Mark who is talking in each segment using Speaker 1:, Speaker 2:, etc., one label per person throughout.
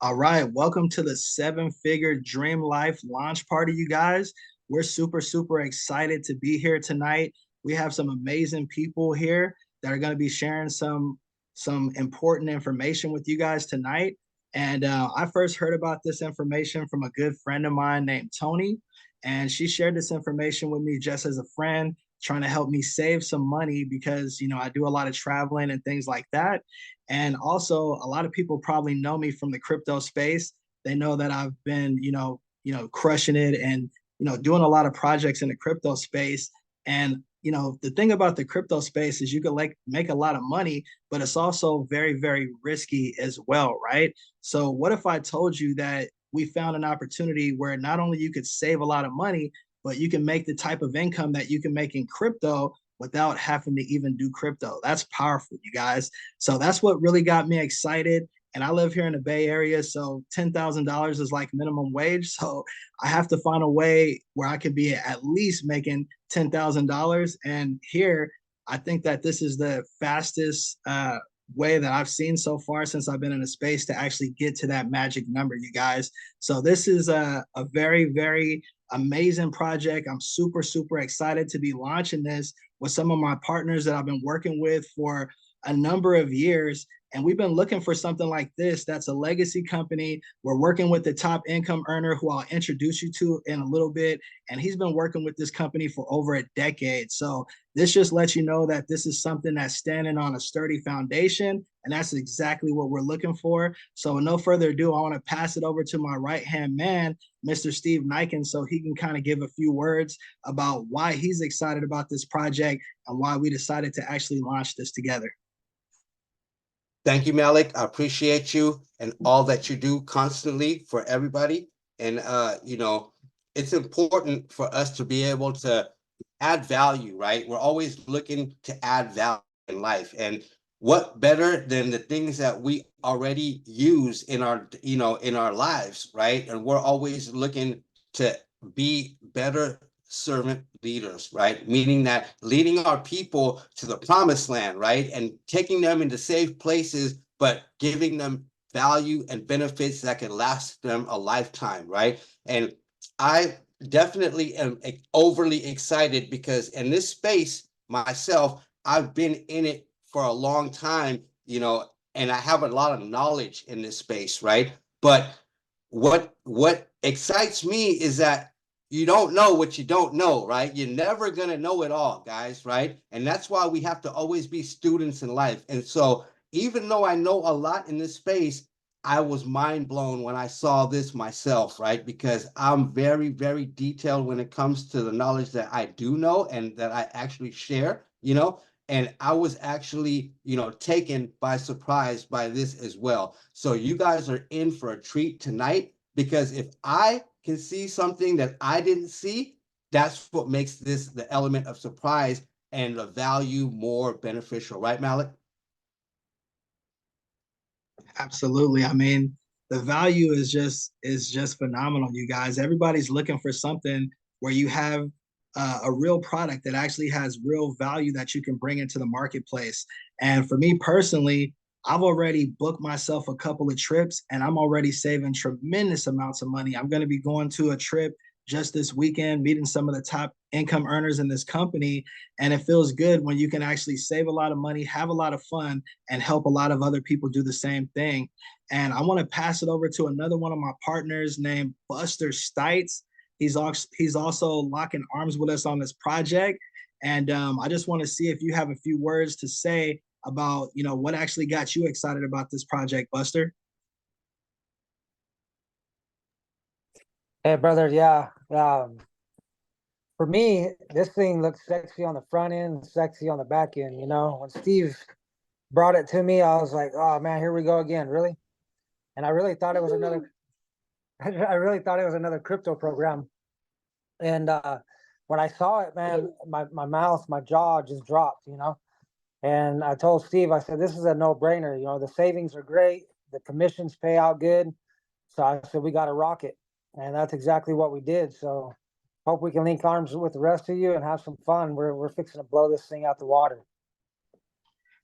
Speaker 1: All right, welcome to the Seven Figure Dream Life launch party, you guys. We're super excited to be here tonight. We have some amazing people here that are going to be sharing some important information with you guys tonight. And I first heard about this information from a good friend of mine named Tony, and she shared this information with me just as a friend, trying to help me save some money because I do a lot of traveling and things like that. And also, a lot of people probably know me from the crypto space. They know that I've been, crushing it and doing a lot of projects in the crypto space. And the thing about the crypto space is you can like make a lot of money, but it's also very risky as well, right? So, what if I told you that we found an opportunity where not only you could save a lot of money, but you can make the type of income that you can make in crypto without having to even do crypto? That's powerful, you guys. So that's what really got me excited. And I live here in the Bay Area, so $10,000 is like minimum wage. So I have to find a way where I could be at least making $10,000. And here, I think that this is the fastest way that I've seen so far since I've been in a space to actually get to that magic number, you guys. So this is a very amazing project. I'm super excited to be launching this with some of my partners that I've been working with for a number of years. And we've been looking for something like this that's a legacy company. We're working with the top income earner who I'll introduce you to in a little bit. And he's been working with this company for over a decade. So this just lets you know that this is something that's standing on a sturdy foundation. And that's exactly what we're looking for. So, with no further ado, I want to pass it over to my right hand man, Mr. Steve Niken, so he can kind of give a few words about why he's excited about this project and why we decided to actually launch this together.
Speaker 2: Thank you, Malik. I appreciate you and all that you do constantly for everybody. And it's important for us to be able to add value, right? We're always looking to add value in life. And what better than the things that we already use in our lives, right? And we're always looking to be better servant leaders, right? Meaning that leading our people to the promised land, right? And taking them into safe places, but giving them value and benefits that can last them a lifetime, right? And I definitely am overly excited because in this space myself, I've been in it for a long time, and I have a lot of knowledge in this space, right? But what excites me is that you don't know what you don't know, right? You're never going to know it all, guys, right? And that's why we have to always be students in life. And so even though I know a lot in this space, I was mind blown when I saw this myself, right? Because I'm very detailed when it comes to the knowledge that I do know and that I actually share, and I was actually, taken by surprise by this as well. So you guys are in for a treat tonight because if I can see something that I didn't see, that's what makes this the element of surprise and the value more beneficial, right, Malik?
Speaker 1: Absolutely. I mean, the value is just phenomenal, you guys. Everybody's looking for something where you have a real product that actually has real value that you can bring into the marketplace. And for me personally, I've already booked myself a couple of trips and I'm already saving tremendous amounts of money. I'm going to be going to a trip just this weekend, meeting some of the top income earners in this company. And it feels good when you can actually save a lot of money, have a lot of fun, and help a lot of other people do the same thing. And I want to pass it over to another one of my partners named Buster Stites. He's also locking arms with us on this project. And I just want to see if you have a few words to say about what actually got you excited about this project, Buster.
Speaker 3: Hey, brother, yeah. For me, this thing looks sexy on the front end, sexy on the back end. When Steve brought it to me, I was like, "Oh man, here we go again, really?" And I really thought it was another. I really thought it was another crypto program. And when I saw it, man, my mouth, my jaw just dropped. And I told Steve, I said, "This is a no-brainer. The savings are great, the commissions pay out good." So I said, "We got to rock it," and that's exactly what we did. So hope we can link arms with the rest of you and have some fun. We're fixing to blow this thing out the water.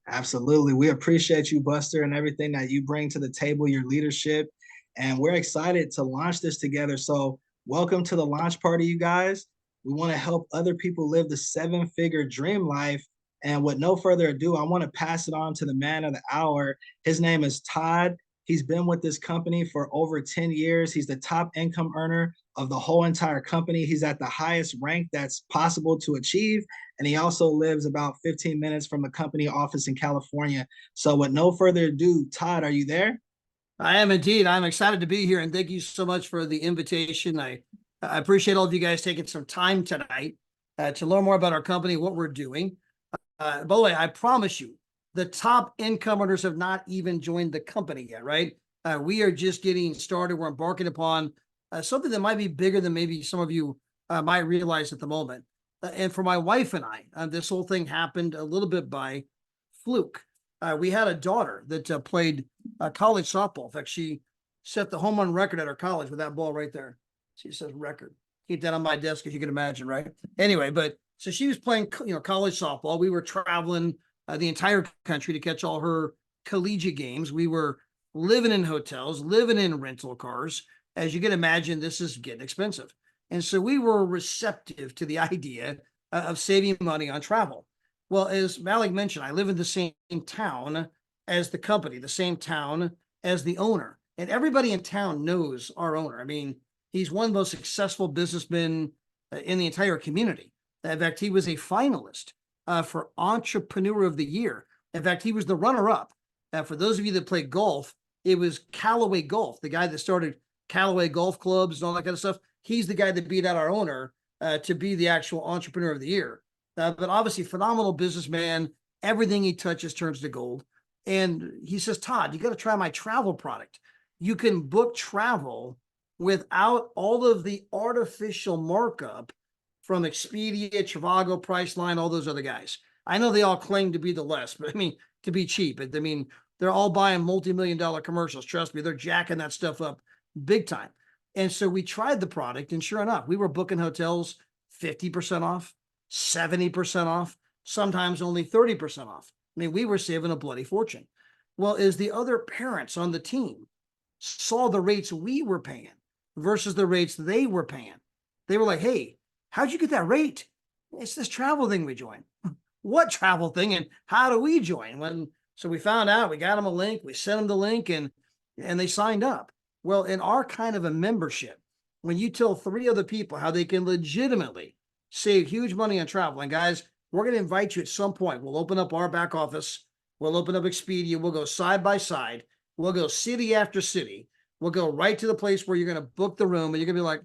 Speaker 1: Absolutely. We appreciate you, Buster, and everything that you bring to the table, your leadership. and we're excited to launch this together. So welcome to the launch party, you guys. We want to help other people live the seven-figure dream life. And with no further ado, I want to pass it on to the man of the hour. His name is Todd. He's been with this company for over 10 years. He's the top income earner of the whole entire company. He's at the highest rank that's possible to achieve. And he also lives about 15 minutes from the company office in California. So with no further ado, Todd, are you there?
Speaker 4: I am indeed. I'm excited to be here, and thank you so much for the invitation. I appreciate all of you guys taking some time tonight to learn more about our company, what we're doing. By the way, I promise you, the top income earners have not even joined the company yet, right? We are just getting started. We're embarking upon something that might be bigger than maybe some of you might realize at the moment. And for my wife and I, this whole thing happened a little bit by fluke. We had a daughter that played college softball. In fact, she set the home run record at her college with that ball right there. She says record. Keep that on my desk, as you can imagine, right? Anyway, but so she was playing, college softball. We were traveling the entire country to catch all her collegiate games. We were living in hotels, living in rental cars. As you can imagine, this is getting expensive. And so we were receptive to the idea of saving money on travel. Well, as Malik mentioned, I live in the same town as the company, the same town as the owner. And everybody in town knows our owner. I mean, he's one of the most successful businessmen in the entire community. In fact, he was a finalist for Entrepreneur of the Year. In fact, he was the runner-up. For those of you that play golf, it was Callaway Golf, the guy that started Callaway Golf Clubs and all that kind of stuff. He's the guy that beat out our owner to be the actual Entrepreneur of the Year. But obviously, phenomenal businessman. Everything he touches turns to gold. And he says, Todd, you got to try my travel product. You can book travel without all of the artificial markup from Expedia, Trivago, Priceline, all those other guys. I know they all claim to be the less, but I mean, to be cheap. I mean, they're all buying multi-million-dollar commercials. Trust me, they're jacking that stuff up big time. And so we tried the product, and sure enough, we were booking hotels 50% off, 70% off, sometimes only 30% off. I mean, we were saving a bloody fortune. Well, as the other parents on the team saw the rates we were paying versus the rates they were paying, they were like, hey, how'd you get that rate? It's this travel thing we joined. What travel thing? And how do we join? So we found out, we got them a link, we sent them the link, and they signed up. Well, in our kind of a membership, when you tell 3 other people how they can legitimately save huge money on travel, and guys, we're going to invite you at some point. We'll open up our back office. We'll open up Expedia. We'll go side by side. We'll go city after city. We'll go right to the place where you're going to book the room, and you're going to be like,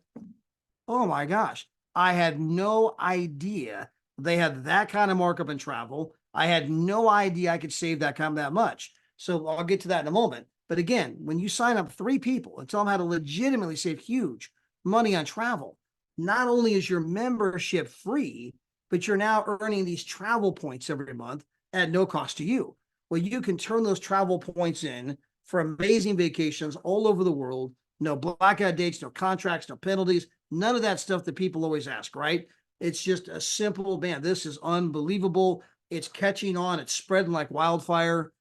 Speaker 4: oh my gosh, I had no idea they had that kind of markup in travel. I had no idea I could save that much. So I'll get to that in a moment. But again, when you sign up 3 people and tell them how to legitimately save huge money on travel, not only is your membership free, but you're now earning these travel points every month at no cost to you. Well, you can turn those travel points in for amazing vacations all over the world. No blackout dates, no contracts, no penalties, none of that stuff that people always ask, right? It's just a simple, man, this is unbelievable. It's catching on. It's spreading like wildfire.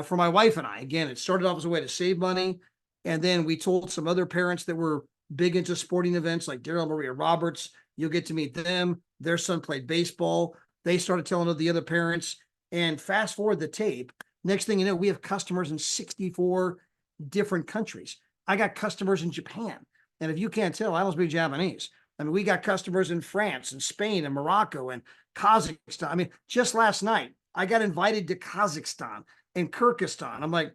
Speaker 4: For my wife and I, again, it started off as a way to save money. And then we told some other parents that were big into sporting events like Daryl Maria Roberts. You'll get to meet them. Their son played baseball. They started telling the other parents. And fast forward the tape. Next thing you know, we have customers in 64 different countries. I got customers in Japan. And if you can't tell, I don't speak Japanese. I mean, we got customers in France and Spain and Morocco and Kazakhstan. I mean, just last night, I got invited to Kazakhstan and Kyrgyzstan. I'm like,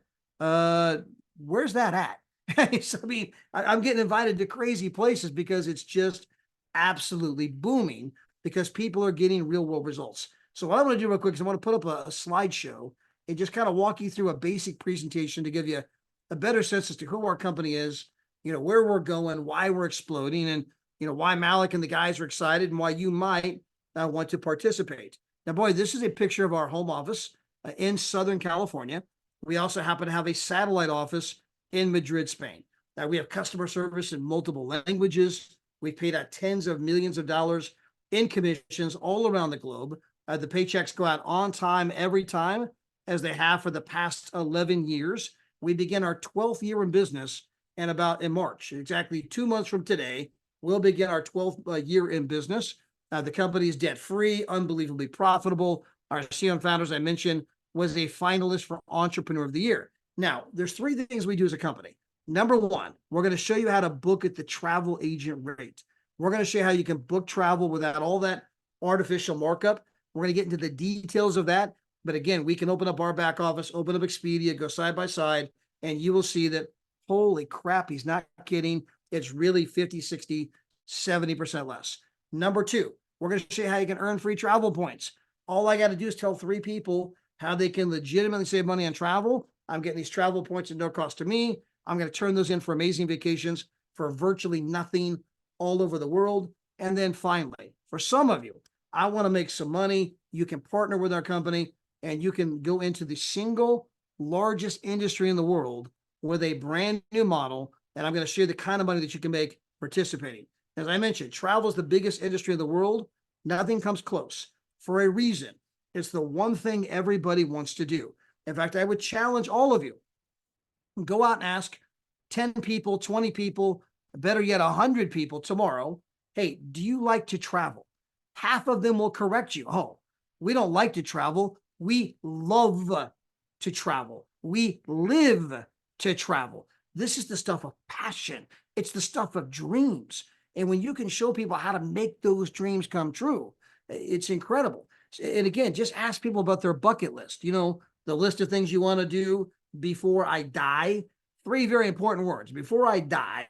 Speaker 4: where's that at? So, I mean, I'm getting invited to crazy places because it's just absolutely booming because people are getting real world results. So what I'm going to do real quick is I want to put up a slideshow and just kind of walk you through a basic presentation to give you a better sense as to who our company is, where we're going, why we're exploding, and, why Malik and the guys are excited and why you might want to participate. Now, boy, this is a picture of our home office in Southern California. We also happen to have a satellite office in Madrid, Spain. Now, we have customer service in multiple languages. We've paid out tens of millions of dollars in commissions all around the globe. The paychecks go out on time, every time, as they have for the past 11 years. We begin our 12th year in business And about in March, exactly 2 months from today, we'll begin our 12th year in business. The company is debt-free, unbelievably profitable. Our CEO and founder, as I mentioned, was a finalist for Entrepreneur of the Year. Now, there's 3 things we do as a company. Number 1, we're going to show you how to book at the travel agent rate. We're going to show you how you can book travel without all that artificial markup. We're going to get into the details of that. But again, we can open up our back office, open up Expedia, go side by side, and you will see that, holy crap, he's not kidding. It's really 50, 60, 70% less. Number 2, we're going to show you how you can earn free travel points. All I got to do is tell 3 people how they can legitimately save money on travel. I'm getting these travel points at no cost to me. I'm going to turn those in for amazing vacations for virtually nothing all over the world. And then finally, for some of you, I want to make some money. You can partner with our company and you can go into the single largest industry in the world with a brand new model. And I'm going to show you the kind of money that you can make participating. As I mentioned, travel is the biggest industry in the world. Nothing comes close for a reason. It's the one thing everybody wants to do. In fact, I would challenge all of you. Go out and ask 10 people, 20 people, better yet, 100 people tomorrow, hey, do you like to travel? Half of them will correct you. Oh, we don't like to travel. We love to travel. We live to travel. This is the stuff of passion. It's the stuff of dreams. And when you can show people how to make those dreams come true, it's incredible. And again, just ask people about their bucket list. You know, the list of things you want to do before I die. 3 very important words. Before I die,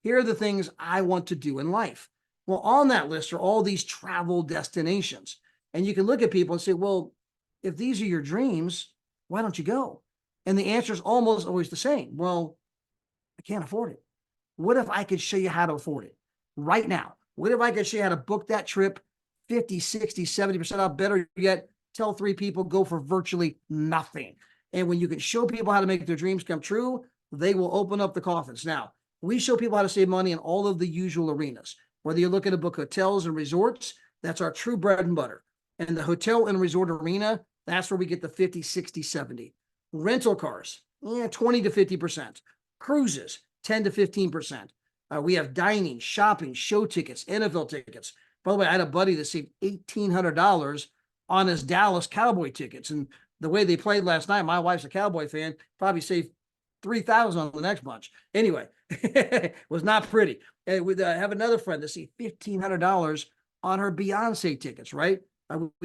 Speaker 4: here are the things I want to do in life. Well, on that list are all these travel destinations. And you can look at people and say, well, if these are your dreams, why don't you go? And the answer is almost always the same. Well, I can't afford it. What if I could show you how to afford it right now? What if I could show you how to book that trip 50, 60, 70% off? Better yet, tell 3 people, go for virtually nothing. And when you can show people how to make their dreams come true, they will open up the coffins. Now, we show people how to save money in all of the usual arenas. Whether you're looking to book hotels and resorts, that's our true bread and butter. And the hotel and resort arena, that's where we get the 50, 60, 70. Rental cars, 20 to 50%. Cruises, 10 to 15%. We have dining, shopping, show tickets, NFL tickets. By the way, I had a buddy that saved $1,800 on his Dallas Cowboy tickets. And the way they played last night, my wife's a Cowboy fan, probably saved $3,000 on the next bunch. Anyway, it was not pretty. And we have another friend that saved $1,500 on her Beyonce tickets, right?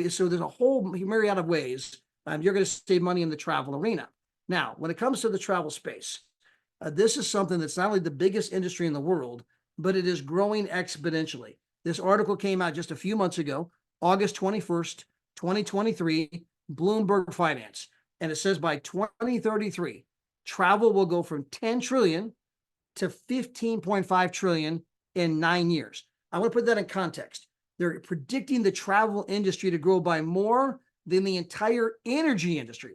Speaker 4: So there's a whole myriad of ways you're going to save money in the travel arena. Now, when it comes to the travel space, this is something that's not only the biggest industry in the world, but it is growing exponentially. This article came out just a few months ago, August 21st, 2023, Bloomberg Finance. And it says by 2033, travel will go from 10 trillion to 15.5 trillion in 9 years. I want to put that in context. They're predicting the travel industry to grow by more than the entire energy industry.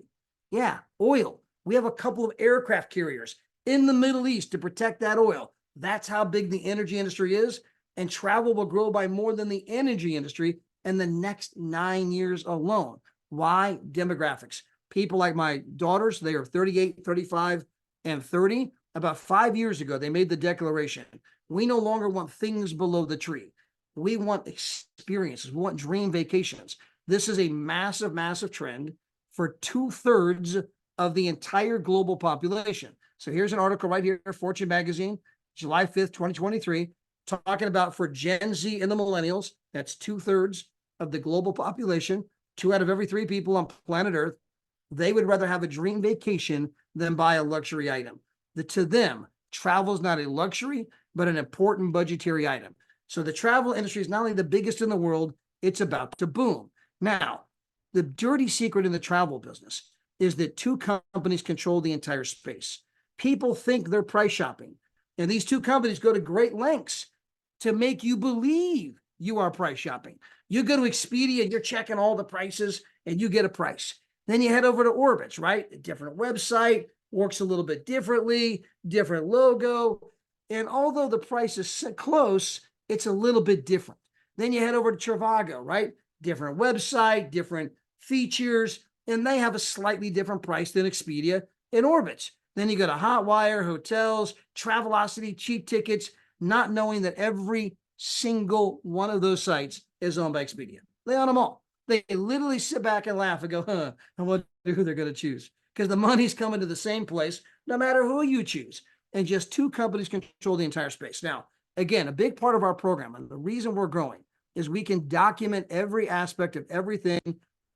Speaker 4: Yeah, oil. We have a couple of aircraft carriers in the Middle East to protect that oil. That's how big the energy industry is. And travel will grow by more than the energy industry in the next 9 years alone. Why? Demographics. People like my daughters, they are 38, 35, and 30. About 5 years ago, they made the declaration. We no longer want things below the tree. We want experiences. We want dream vacations. This is a massive, massive trend for 2/3 of the entire global population. So here's an article right here, Fortune Magazine, July 5th, 2023, talking about for Gen Z and the millennials, that's 2/3 of the global population, 2 out of every 3 people on planet Earth, they would rather have a dream vacation than buy a luxury item. To them, travel is not a luxury, but an important budgetary item. So the travel industry is not only the biggest in the world, it's about to boom. Now, the dirty secret in the travel business is that 2 companies control the entire space. People think they're price shopping, and these 2 companies go to great lengths to make you believe you are price shopping. You go to Expedia, you're checking all the prices, and you get a price. Then you head over to Orbitz, right? A different website, works a little bit differently, different logo. And although the price is close, it's a little bit different. Then you head over to Trivago, right? Different website, different features, and they have a slightly different price than Expedia and Orbitz. Then you go to Hotwire, hotels, Travelocity, cheap tickets, not knowing that every single one of those sites is owned by Expedia. They own them all. They literally sit back and laugh and go, huh, I wonder who they're going to choose. Because the money's coming to the same place, no matter who you choose. And just two companies control the entire space. Now, again, a big part of our program, and the reason we're growing, is we can document every aspect of everything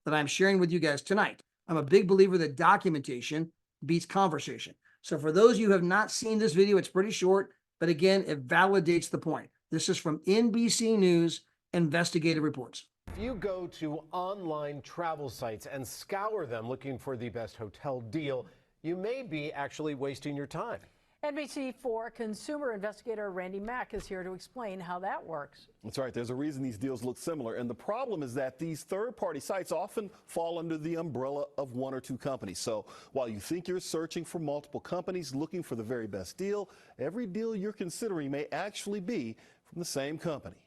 Speaker 4: that I'm sharing with you guys tonight. I'm a big believer that documentation beats conversation. So for those of you who have not seen this video, it's pretty short, but again, it validates the point. This is from NBC News investigative reports.
Speaker 5: If you go to online travel sites and scour them looking for the best hotel deal, you may be actually wasting your time.
Speaker 6: NBC4 consumer investigator Randy Mack is here to explain how that works.
Speaker 7: That's right. There's a reason these deals look similar. And the problem is that these third-party sites often fall under the umbrella of one or two companies. So while you think you're searching for multiple companies looking for the very best deal, every deal you're considering may actually be from the same company.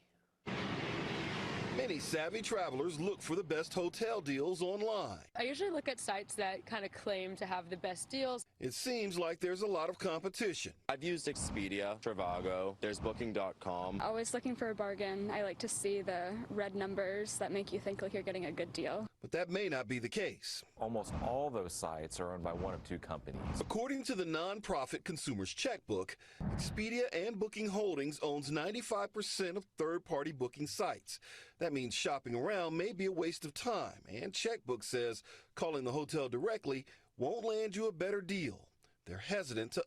Speaker 7: Many savvy travelers look for the best hotel deals online.
Speaker 8: I usually look at sites that kind of claim to have the best deals.
Speaker 7: It seems like there's a lot of competition.
Speaker 9: I've used Expedia, Trivago, there's Booking.com.
Speaker 8: Always looking for a bargain. I like to see the red numbers that make you think like you're getting a good deal.
Speaker 7: But that may not be the case.
Speaker 10: Almost all those sites are owned by one of two companies.
Speaker 7: According to the nonprofit Consumer's Checkbook, Expedia and Booking Holdings owns 95% of third-party booking sites. That means shopping around may be a waste of time, and Checkbook says calling the hotel directly won't land you a better deal. They're hesitant to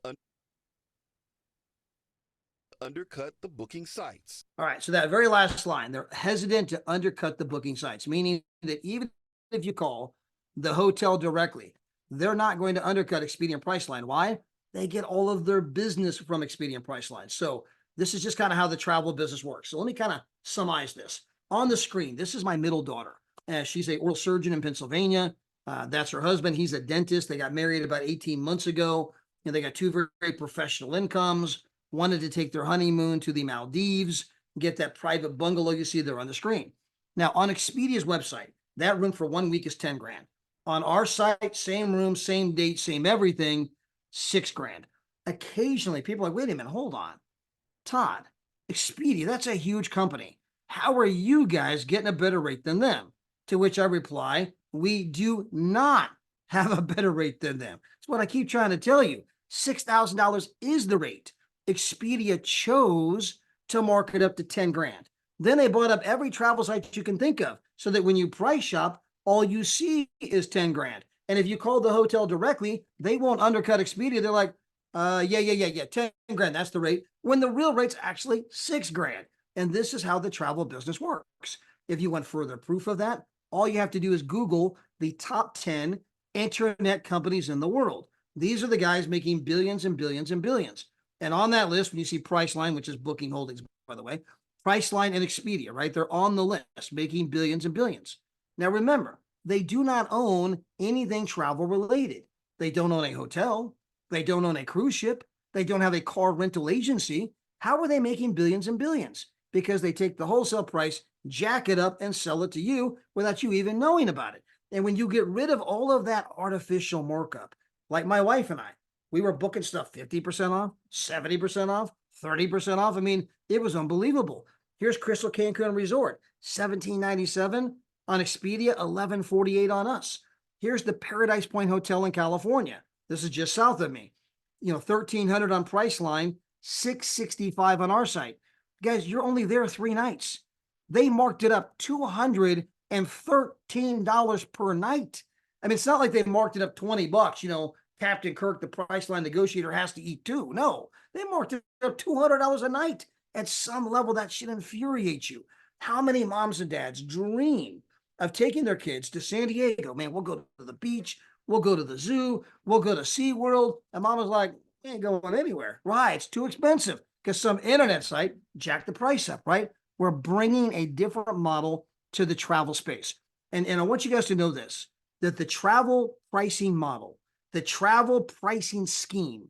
Speaker 7: undercut the booking sites.
Speaker 4: All right, so that very last line, they're hesitant to undercut the booking sites, meaning that even if you call the hotel directly, they're not going to undercut Expedia and Priceline. Why? They get all of their business from Expedia and Priceline. So this is just kind of how the travel business works. So let me kind of summarize this. On the screen, this is my middle daughter. She's an oral surgeon in Pennsylvania. That's her husband. He's a dentist. They got married about 18 months ago. And they got two very, very professional incomes, wanted to take their honeymoon to the Maldives, get that private bungalow you see there on the screen. Now, on Expedia's website, that room for 1 week is 10 grand. On our site, same room, same date, same everything, 6 grand. Occasionally, people are like, wait a minute, hold on. Todd, Expedia, that's a huge company. How are you guys getting a better rate than them? To which I reply, we do not have a better rate than them. That's what I keep trying to tell you. $6,000 is the rate. Expedia chose to mark it up to 10 grand. Then they bought up every travel site you can think of so that when you price shop, all you see is 10 grand. And if you call the hotel directly, they won't undercut Expedia. They're like, yeah, 10 grand, that's the rate. When the real rate's actually 6 grand. And this is how the travel business works. If you want further proof of that, all you have to do is Google the top 10 internet companies in the world. These are the guys making billions and billions and billions. And on that list, when you see Priceline, which is Booking Holdings, by the way, Priceline and Expedia, right? They're on the list, making billions and billions. Now, remember, they do not own anything travel related. They don't own a hotel. They don't own a cruise ship. They don't have a car rental agency. How are they making billions and billions? Because they take the wholesale price, jack it up, and sell it to you without you even knowing about it. And when you get rid of all of that artificial markup, like my wife and I, we were booking stuff 50% off, 70% off, 30% off. I mean, it was unbelievable. Here's Crystal Cancun Resort, $1,797 on Expedia, $1,148 on us. Here's the Paradise Point Hotel in California. This is just south of me. $1,300 on Priceline, $665 on our site. Guys, you're only there 3 nights. They marked it up $213 per night. I mean, it's not like they marked it up $20. Captain Kirk, the Priceline negotiator, has to eat too. No, they marked it up $200 a night. At some level, that should infuriate you. How many moms and dads dream of taking their kids to San Diego? Man, we'll go to the beach. We'll go to the zoo. We'll go to SeaWorld. And mama's like, we ain't going anywhere. Right, it's too expensive because some internet site jacked the price up, right? We're bringing a different model to the travel space. And I want you guys to know this, that the travel pricing model, the travel pricing scheme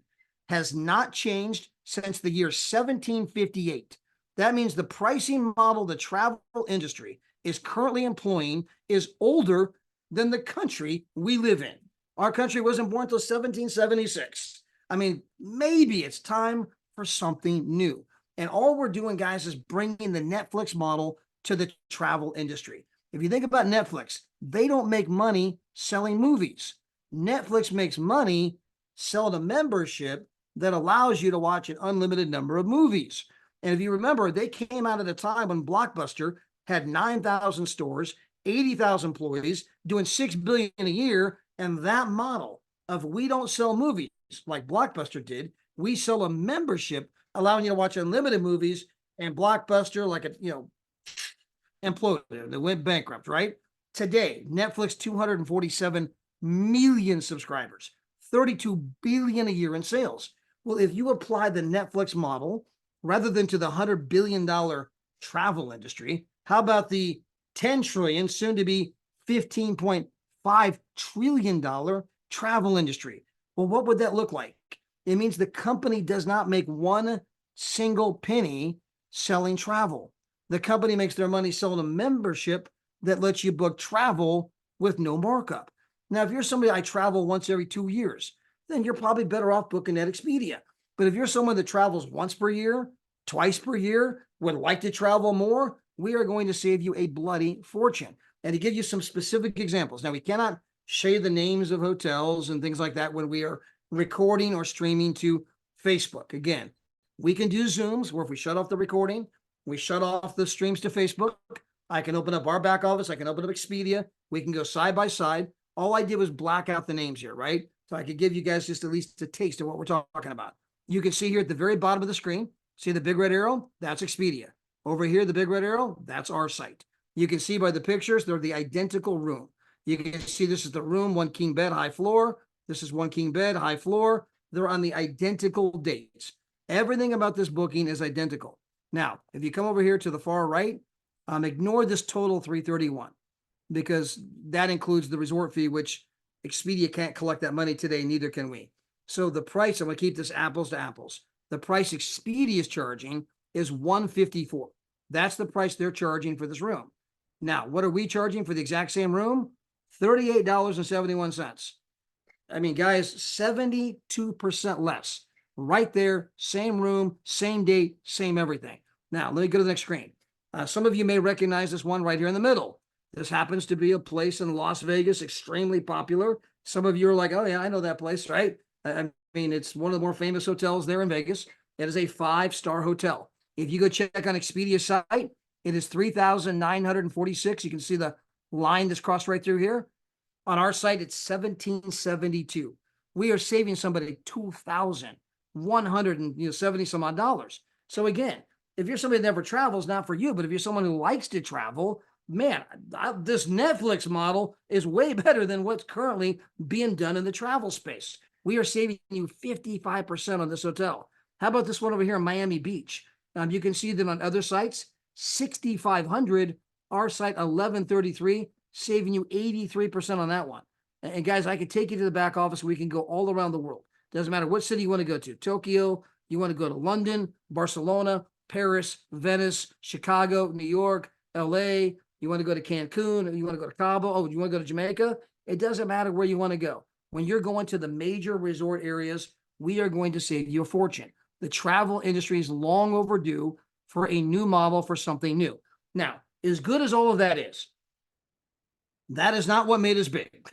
Speaker 4: has not changed since the year 1758. That means the pricing model the travel industry is currently employing is older than the country we live in. Our country wasn't born until 1776. I mean, maybe it's time for something new. And all we're doing, guys, is bringing the Netflix model to the travel industry. If you think about Netflix, they don't make money selling movies. Netflix makes money selling a membership that allows you to watch an unlimited number of movies. And if you remember, they came out at a time when Blockbuster had 9,000 stores, 80,000 employees, doing $6 billion a year. And that model of we don't sell movies like Blockbuster did, we sell a membership allowing you to watch unlimited movies. And Blockbuster, like a imploded, they went bankrupt, right? Today, Netflix 247 million subscribers, 32 billion a year in sales. Well, if you apply the Netflix model rather than to the $100 billion travel industry, how about the 10 trillion, soon to be $15.5 trillion travel industry? Well, what would that look like? It means the company does not make one single penny selling travel. The company makes their money selling a membership that lets you book travel with no markup. Now, if you're somebody, I travel once every 2 years, then you're probably better off booking at Expedia. But if you're someone that travels once per year, twice per year, would like to travel more, we are going to save you a bloody fortune. And to give you some specific examples, now we cannot share the names of hotels and things like that when we are recording or streaming to Facebook. Again, we can do Zooms where if we shut off the recording, we shut off the streams to Facebook. I can open up our back office. I can open up Expedia. We can go side by side. All I did was black out the names here, right? So I could give you guys just at least a taste of what we're talking about. You can see here at the very bottom of the screen, see the big red arrow? That's Expedia. Over here, the big red arrow, that's our site. You can see by the pictures, they're the identical room. You can see this is the room, 1 king bed, high floor. This is 1 king bed, high floor. They're on the identical dates. Everything about this booking is identical. Now, if you come over here to the far right, ignore this total 331 because that includes the resort fee, which Expedia can't collect that money today, neither can we. So the price, I'm going to keep this apples to apples. The price Expedia is charging is $154. That's the price they're charging for this room. Now, what are we charging for the exact same room? $38.71. I mean, guys, 72% less. Right there, same room, same date, same everything. Now, let me go to the next screen. Some of you may recognize this one right here in the middle. This happens to be a place in Las Vegas, extremely popular. Some of you are like, oh yeah, I know that place, right? I mean, it's one of the more famous hotels there in Vegas. It is a 5-star hotel. If you go check on Expedia's site, it is $3,946. You can see the line that's crossed right through here. On our site, it's $1,772. We are saving somebody $2,170 some odd dollars. So again, if you're somebody that never travels, not for you, but if you're someone who likes to travel, man, this Netflix model is way better than what's currently being done in the travel space. We are saving you 55% on this hotel. How about this one over here in Miami Beach? You can see that on other sites, $6,500, our site $1,133, saving you 83% on that one. And guys, I could take you to the back office. We can go all around the world. Doesn't matter what city you want to go to. Tokyo, you want to go to London, Barcelona, Paris, Venice, Chicago, New York, LA. You want to go to Cancun, you want to go to Cabo, oh, you want to go to Jamaica? It doesn't matter where you want to go. When you're going to the major resort areas, we are going to save you a fortune. The travel industry is long overdue for a new model for something new. Now, as good as all of that is not what made us big.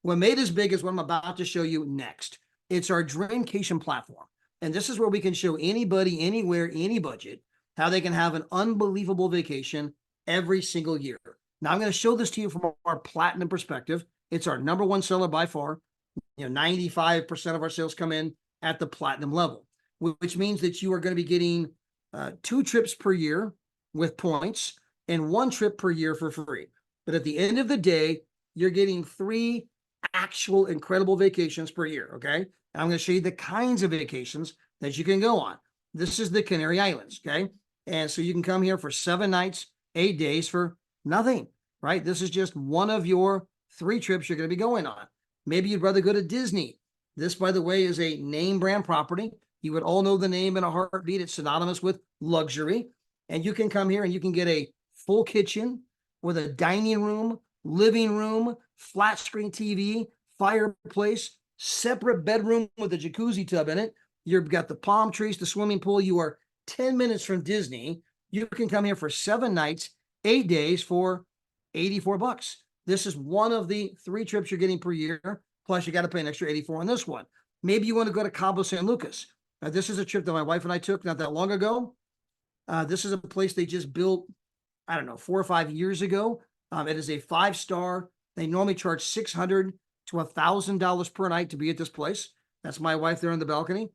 Speaker 4: What made us big is what I'm about to show you next. It's our Dreamcation platform. And this is where we can show anybody, anywhere, any budget, how they can have an unbelievable vacation every single year. Now, I'm going to show this to you from our platinum perspective. It's our number one seller by far. 95% of our sales come in at the platinum level, which means that you are going to be getting 2 trips per year with points and 1 trip per year for free. But at the end of the day, you're getting 3 actual incredible vacations per year, okay? And I'm going to show you the kinds of vacations that you can go on. This is the Canary Islands, okay? And so you can come here for 7 nights, 8 days for nothing, right? This is just one of your 3 trips you're going to be going on. Maybe you'd rather go to Disney. This, by the way, is a name brand property. You would all know the name in a heartbeat. It's synonymous with luxury. And you can come here and you can get a full kitchen with a dining room, living room, flat screen TV, fireplace, separate bedroom with a jacuzzi tub in it. You've got the palm trees, the swimming pool. You are 10 minutes from Disney. You can come here for 7 nights, 8 days for $84. This is one of the 3 trips you're getting per year. Plus, you got to pay an extra $84 on this one. Maybe you want to go to Cabo San Lucas. Now, this is a trip that my wife and I took not that long ago. This is a place they just built, I don't know, 4 or 5 years ago. It is a 5-star. They normally charge $600 to $1,000 per night to be at this place. That's my wife there on the balcony.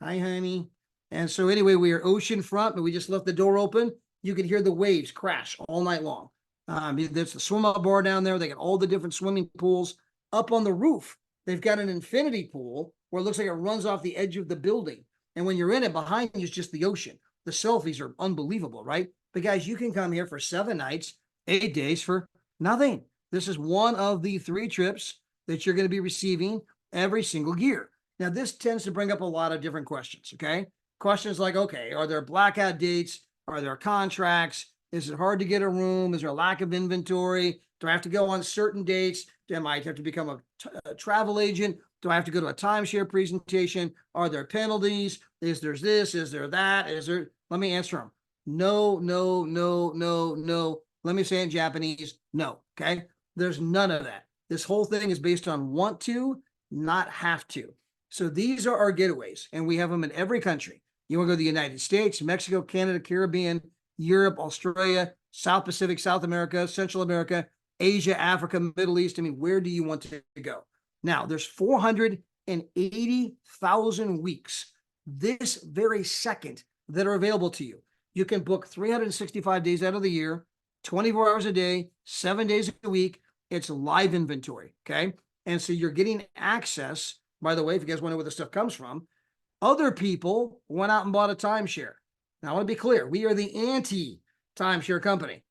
Speaker 4: Hi, honey. And so anyway, we are ocean front, but we just left the door open. You can hear the waves crash all night long. There's the swim up bar down there. They got all the different swimming pools up on the roof. They've got an infinity pool where it looks like it runs off the edge of the building. And when you're in it, behind you is just the ocean. The selfies are unbelievable, right? But guys, you can come here for 7 nights, 8 days for nothing. This is one of the 3 trips that you're going to be receiving every single year. Now, this tends to bring up a lot of different questions, okay? Questions like, okay, are there blackout dates? Are there contracts? Is it hard to get a room? Is there a lack of inventory? Do I have to go on certain dates? Am I have to become a travel agent? Do I have to go to a timeshare presentation? Are there penalties? Is there this? Is there that? Is there? Let me answer them. No, no, no, no, no. Let me say it in Japanese. No, okay? There's none of that. This whole thing is based on want to, not have to. So these are our getaways, and we have them in every country. You want to go to the United States, Mexico, Canada, Caribbean, Europe, Australia, South Pacific, South America, Central America, Asia, Africa, Middle East. I mean, where do you want to go? Now, there's 480,000 weeks this very second that are available to you. You can book 365 days out of the year, 24 hours a day, 7 days a week. It's live inventory, okay? And so you're getting access. By the way, if you guys want to know where this stuff comes from, other people went out and bought a timeshare. Now, I want to be clear. We are the anti-timeshare company.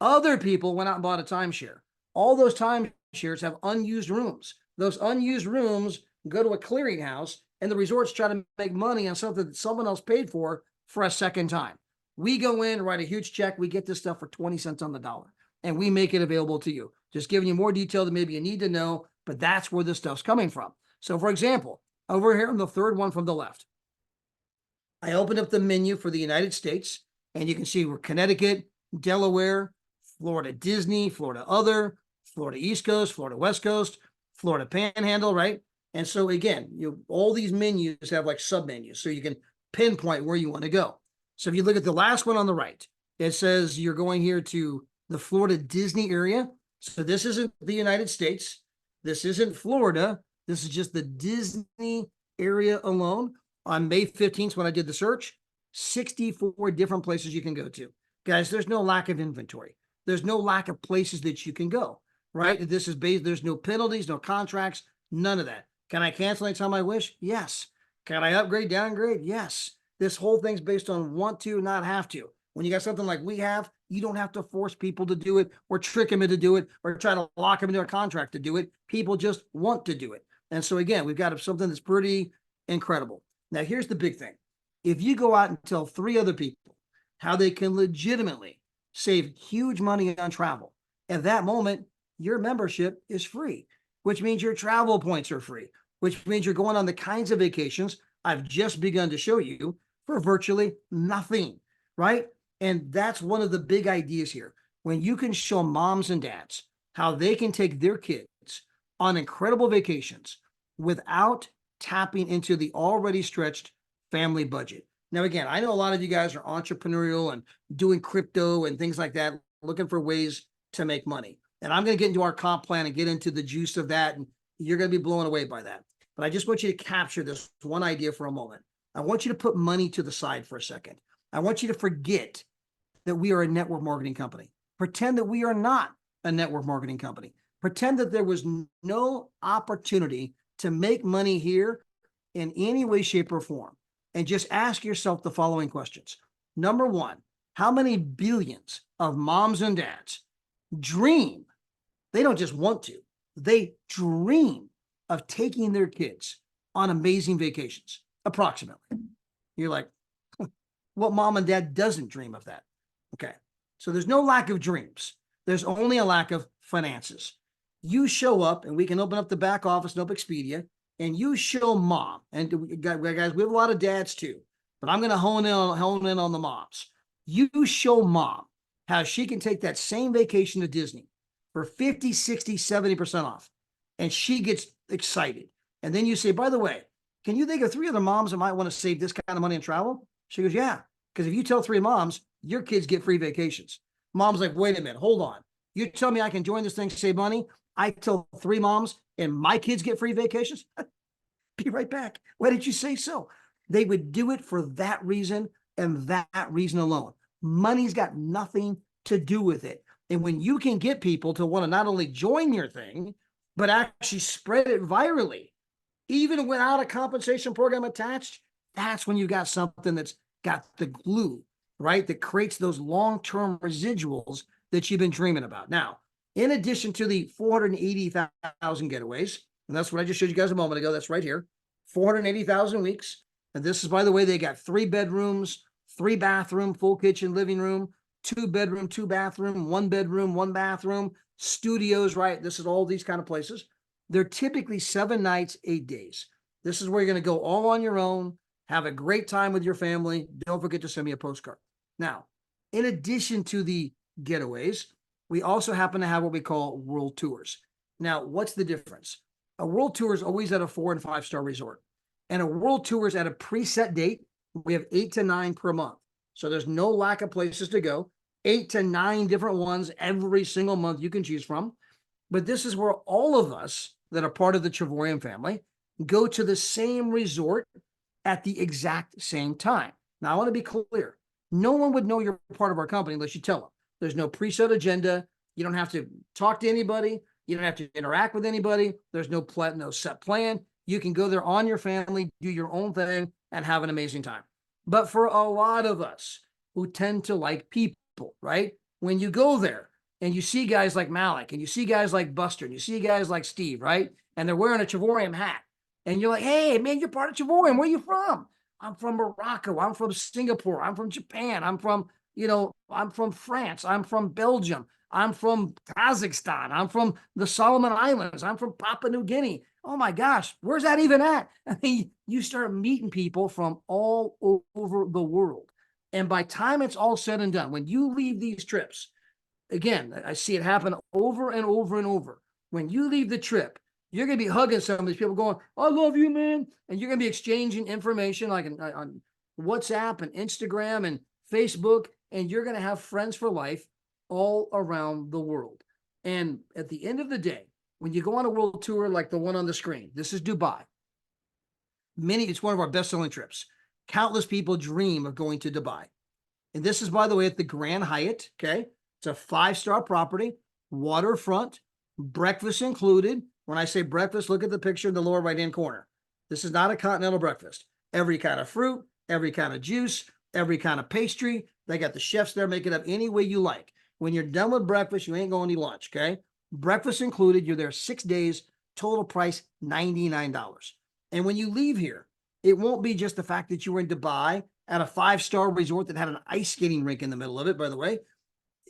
Speaker 4: Other people went out and bought a timeshare. All those timeshares have unused rooms. Those unused rooms go to a clearinghouse, and the resorts try to make money on something that someone else paid for a second time. We go in, write a huge check. We get this stuff for 20 cents on the dollar, and we make it available to you. Just giving you more detail than maybe you need to know, but that's where this stuff's coming from. So, for example, over here on the third one from the left, I opened up the menu for the United States, and you can see we're Connecticut, Delaware, Florida Disney, Florida Other, Florida East Coast, Florida West Coast, Florida Panhandle, right? And so again, all these menus have like sub-menus, so you can pinpoint where you want to go. So if you look at the last one on the right, it says you're going here to the Florida Disney area. So this isn't the United States. This isn't Florida. This is just the Disney area alone. On May 15th, when I did the search, 64 different places you can go to. Guys, there's no lack of inventory. There's no lack of places that you can go, right? This is based, there's no penalties, no contracts, none of that. Can I cancel anytime I wish? Yes. Can I upgrade, downgrade? Yes. This whole thing's based on want to, not have to. When you got something like we have, you don't have to force people to do it or trick them into do it or try to lock them into a contract to do it. People just want to do it. And so again, we've got something that's pretty incredible. Now, here's the big thing. If you go out and tell 3 other people how they can legitimately save huge money on travel, at that moment, your membership is free, which means your travel points are free, which means you're going on the kinds of vacations I've just begun to show you for virtually nothing, right? And that's one of the big ideas here. When you can show moms and dads how they can take their kids on incredible vacations without tapping into the already stretched family budget. Now, again, I know a lot of you guys are entrepreneurial and doing crypto and things like that, looking for ways to make money. And I'm going to get into our comp plan and get into the juice of that. And you're going to be blown away by that. But I just want you to capture this one idea for a moment. I want you to put money to the side for a second. I want you to forget that we are a network marketing company. Pretend that we are not a network marketing company. Pretend that there was no opportunity to make money here in any way, shape, or form. And just ask yourself the following questions. Number one, how many billions of moms and dads dream? They don't just want to, they dream of taking their kids on amazing vacations, approximately. You're like, what mom and dad doesn't dream of that? Okay, so there's no lack of dreams. There's only a lack of finances. You show up and we can open up the back office and open Expedia. and you show mom, and guys, we have a lot of dads too, but I'm going to hone in on the moms. You show mom how she can take that same vacation to Disney for 50, 60, 70% off, and she gets excited. And then you say, by the way, can you think of 3 other moms that might want to save this kind of money and travel? She goes, yeah, because if you tell 3 moms, your kids get free vacations. Mom's like, wait a minute, hold on. You tell me I can join this thing, save money. I tell 3 moms and my kids get free vacations. Be right back. Why did you say so? They would do it for that reason and that reason alone. Money's got nothing to do with it. And when you can get people to want to not only join your thing, but actually spread it virally, even without a compensation program attached, that's when you got something that's got the glue, right? That creates those long-term residuals that you've been dreaming about. Now, in addition to the 480,000 getaways, and that's what I just showed you guys a moment ago, that's right here, 480,000 weeks. And this is, by the way, they got 3 bedrooms, 3 bathroom, full kitchen, living room, 2 bedroom, 2 bathroom, 1 bedroom, 1 bathroom, studios, right? This is all these kind of places. They're typically 7 nights, 8 days. This is where you're going to go all on your own, have a great time with your family. Don't forget to send me a postcard. Now, in addition to the getaways, we also happen to have what we call world tours. Now, what's the difference? A world tour is always at a 4- and 5-star resort, and a world tour is at a preset date. We have 8 to 9 per month. So there's no lack of places to go. 8 to 9 different ones every single month you can choose from. But this is where all of us that are part of the Travorium family go to the same resort at the exact same time. Now, I want to be clear. No one would know you're part of our company unless you tell them. There's no preset agenda. You don't have to talk to anybody. You don't have to interact with anybody. There's no set plan. You can go there on your family, do your own thing, and have an amazing time. But for a lot of us who tend to like people, right? When you go there and you see guys like Malik and you see guys like Buster and you see guys like Steve, right? And they're wearing a Travorium hat. And you're like, hey, man, you're part of Travorium. Where are you from? I'm from Morocco. I'm from Singapore. I'm from Japan. I'm from France. I'm from Belgium. I'm from Kazakhstan. I'm from the Solomon Islands. I'm from Papua New Guinea. Oh my gosh, where's that even at? I mean, you start meeting people from all over the world. And by time it's all said and done, when you leave these trips, again, I see it happen over and over and over. When you leave the trip, you're going to be hugging some of these people going, I love you, man. And you're going to be exchanging information like on WhatsApp and Instagram and Facebook, and you're going to have friends for life all around the world. And at the end of the day, when you go on a world tour like the one on the screen, this is Dubai. It's one of our best-selling trips. Countless people dream of going to Dubai. And this is, by the way, at the Grand Hyatt, okay? It's a 5-star property, waterfront, breakfast included. When I say breakfast, look at the picture in the lower right-hand corner. This is not a continental breakfast. Every kind of fruit, every kind of juice, every kind of pastry. They got the chefs there, make it up any way you like. When you're done with breakfast, you ain't going to eat lunch, okay? Breakfast included. You're there 6 days, total price $99. And when you leave here, it won't be just the fact that you were in Dubai at a 5-star resort that had an ice skating rink in the middle of it, by the way.